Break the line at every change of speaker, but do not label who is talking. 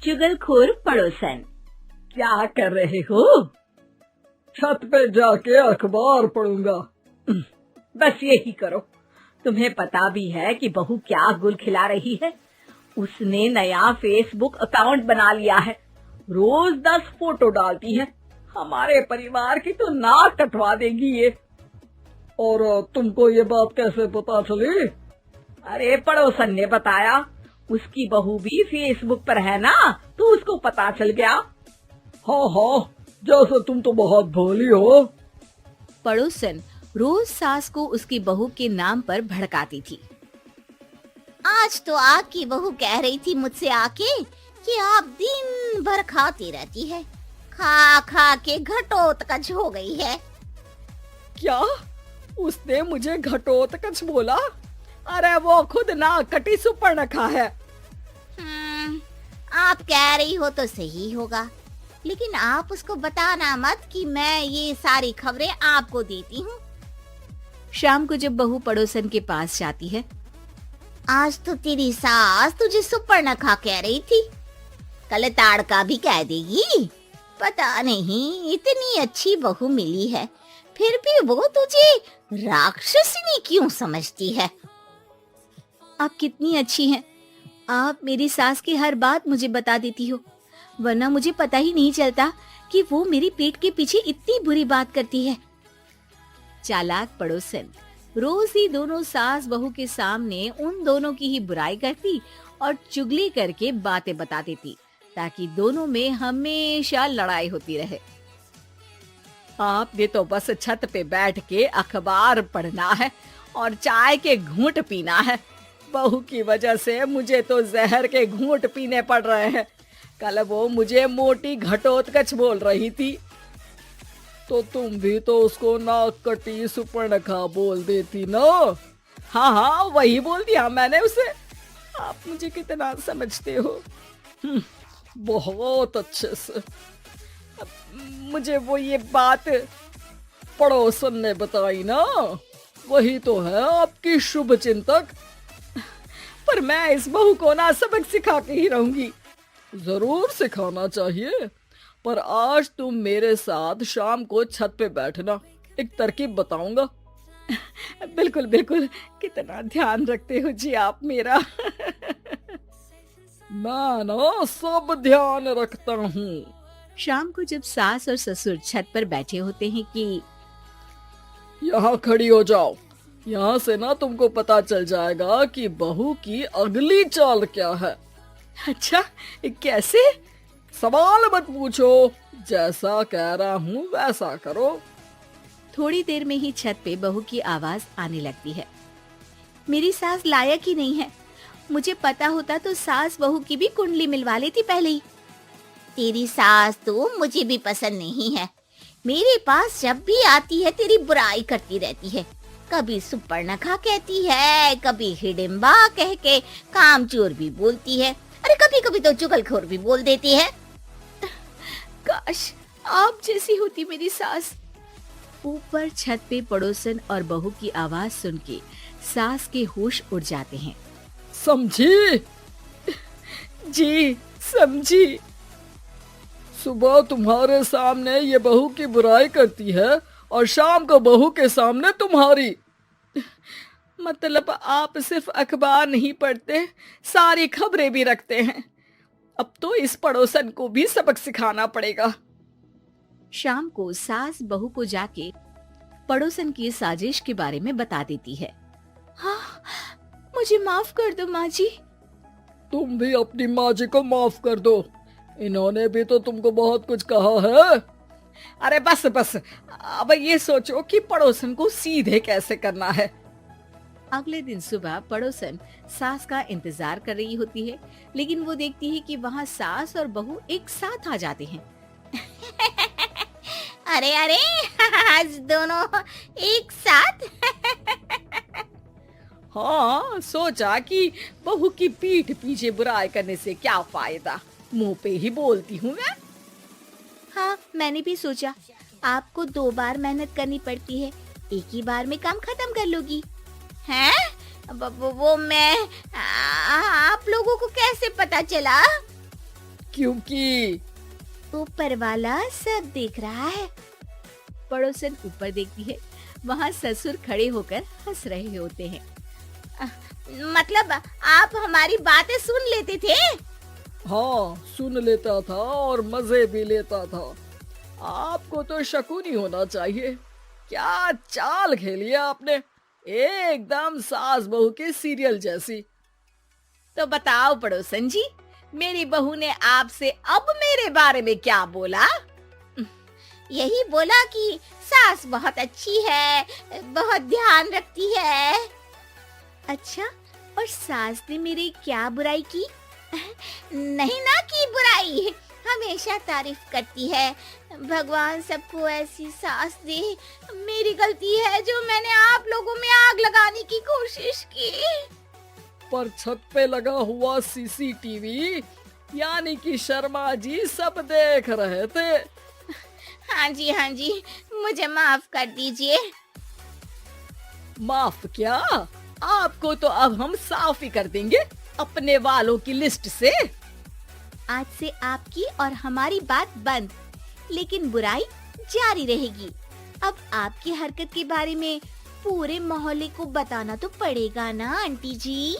चुगलखोर पड़ोसन।
क्या कर रहे हो?
छत पे जाके अखबार पढ़ूंगा।
बस यही करो।
तुम्हें पता भी है कि बहू क्या गुल खिला रही है? उसने नया फेसबुक अकाउंट बना लिया है।
रोज 10 फोटो डालती है। हमारे परिवार की तो नाक कटवा देगी ये।
और तुमको ये बात कैसे पता चली?
अरे पड़ोसन ने बताया। उसकी बहू भी फेसबुक पर है ना, तो उसको पता चल गया।
हाँ हाँ, जैसे तुम तो बहुत भोली हो।
पड़ोसन रोज सास को उसकी बहू के नाम पर भड़काती थी।
आज तो आपकी बहू कह रही थी मुझसे आके कि आप दिन भर खाती रहती है, खा खा के घटोत्कच हो गई है।
क्या? उसने मुझे घटोत्कच बोला? अरे वो खुद ना कटी सुपर्णखा है।
आप कह रही हो तो सही होगा, लेकिन आप उसको बताना मत कि मैं ये सारी खबरें आपको देती हूँ।
शाम को जब बहू पड़ोसन के पास जाती है,
आज तो तेरी सास तुझे सुपर्णखा कह रही थी, कल ताड़का भी कह देगी। पता नहीं इतनी अच्छी बहू मिली है, फिर भी वो तुझे राक्षसिनी क्यों समझती है?
आप कितनी अच्छी हैं। आप मेरी सास की हर बात मुझे बता देती हो, वरना मुझे पता ही नहीं चलता कि वो मेरी पीठ के पीछे इतनी बुरी बात करती है। चालाक पड़ोसन रोज ही दोनों सास बहू के सामने उन दोनों की ही बुराई करती और चुगली करके बातें बता देती, ताकि दोनों में हमेशा लड़ाई होती रहे।
आपने तो बस छत पे बैठ के अखबार पढ़ना है और चाय के घूंट पीना है। बहू की वजह से मुझे तो जहर के घूंट पीने पड़ रहे हैं। कल वो मुझे मोटी घटोत्कच बोल रही थी।
तो तुम भी तो उसको नाक कटी सुपर्णखा बोल देती ना?
हाँ हाँ, वही बोल दिया मैंने उसे। आप मुझे कितना समझते हो।
बहुत अच्छे से।
मुझे वो ये बात
पड़ोसन ने बताई ना? वही तो है आपकी शुभ चिंतक।
पर मैं इस बहू को ना सबक सिखा के ही रहूंगी।
जरूर सिखाना चाहिए, पर आज तुम मेरे साथ शाम को छत पे बैठना, एक तरकीब बताऊंगा।
बिल्कुल बिल्कुल, कितना ध्यान रखते हो जी आप मेरा।
मैं ना सब ध्यान रखता हूँ।
शाम को जब सास और ससुर छत पर बैठे होते हैं कि
यहाँ खड़ी हो जाओ, यहाँ से ना तुमको पता चल जाएगा कि बहू की अगली चाल क्या है।
अच्छा, कैसे?
सवाल मत पूछो, जैसा कह रहा हूँ वैसा करो।
थोड़ी देर में ही छत पे बहू की आवाज आने लगती है। मेरी सास लायक ही नहीं है। मुझे पता होता तो सास बहू की भी कुंडली मिलवा लेती पहले ही।
तेरी सास तो मुझे भी पसंद नहीं है। मेरे पास जब भी आती है तेरी बुराई करती रहती है। कभी सुपर्णखा कहती है, कभी हिडिंबा कह के कामचोर भी बोलती है, अरे कभी कभी तो चुगलखोर भी बोल देती है।
काश आप जैसी होती मेरी सास। ऊपर छत पे पड़ोसन और बहू की आवाज सुन के सास के होश उड़ जाते हैं।
समझी?
जी समझी।
सुबह तुम्हारे सामने ये बहू की बुराई करती है और शाम को बहू के सामने तुम्हारी।
मतलब आप सिर्फ अखबार नहीं पढ़ते, सारी खबरें भी रखते हैं। अब तो इस पड़ोसन को भी सबक सिखाना पड़ेगा।
शाम को सास बहू को जाके पड़ोसन की साजिश के बारे में बता देती है। हाँ, मुझे माफ कर दो माँ जी।
तुम भी अपनी माँ जी को माफ कर दो, इन्होंने भी तो तुमको बहुत कुछ कहा है।
अरे बस बस, अब ये सोचो कि पड़ोसन को सीधे कैसे करना है।
अगले दिन सुबह पड़ोसन सास का इंतजार कर रही होती है, लेकिन वो देखती है कि वहाँ सास और बहू एक साथ आ जाते हैं।
अरे अरे, आज दोनों एक साथ।
हाँ, सोचा कि बहू की पीठ पीछे बुराई करने से क्या फायदा, मुंह पे ही बोलती हूँ मैं।
हाँ, मैंने भी सोचा आपको 2 बार मेहनत करनी पड़ती है, एक ही बार में काम खत्म कर लोगी।
हैं? वो मैं आप लोगों को कैसे पता चला?
क्योंकि
ऊपर वाला सब देख रहा है।
पड़ोसन ऊपर देखती है, वहाँ ससुर खड़े होकर हंस रहे होते हैं।
मतलब आप हमारी बातें सुन लेते थे?
हाँ, सुन लेता था और मजे भी लेता था। आपको तो शकुनी होना चाहिए। क्या चाल खेली है आपने, एकदम सास बहू के सीरियल जैसी।
तो बताओ पड़ोसन जी, मेरी बहू ने आपसे अब मेरे बारे में क्या बोला?
यही बोला कि सास बहुत अच्छी है, बहुत ध्यान रखती है।
अच्छा, और सास ने मेरी क्या बुराई की?
नहीं ना की बुराई, हमेशा तारीफ करती है। भगवान सबको ऐसी सास दे। मेरी गलती है जो मैंने आप लोगों में आग लगाने की कोशिश की।
पर छत पे लगा हुआ सीसीटीवी यानी कि शर्मा जी सब देख रहे थे।
हाँ जी, मुझे माफ कर दीजिए।
माफ क्या? आपको तो अब हम साफ ही कर देंगे अपने वालों की लिस्ट से।
आज से आपकी और हमारी बात बंद, लेकिन बुराई जारी रहेगी। अब आपकी हरकत के बारे में पूरे मोहल्ले को बताना तो पड़ेगा ना आंटी जी।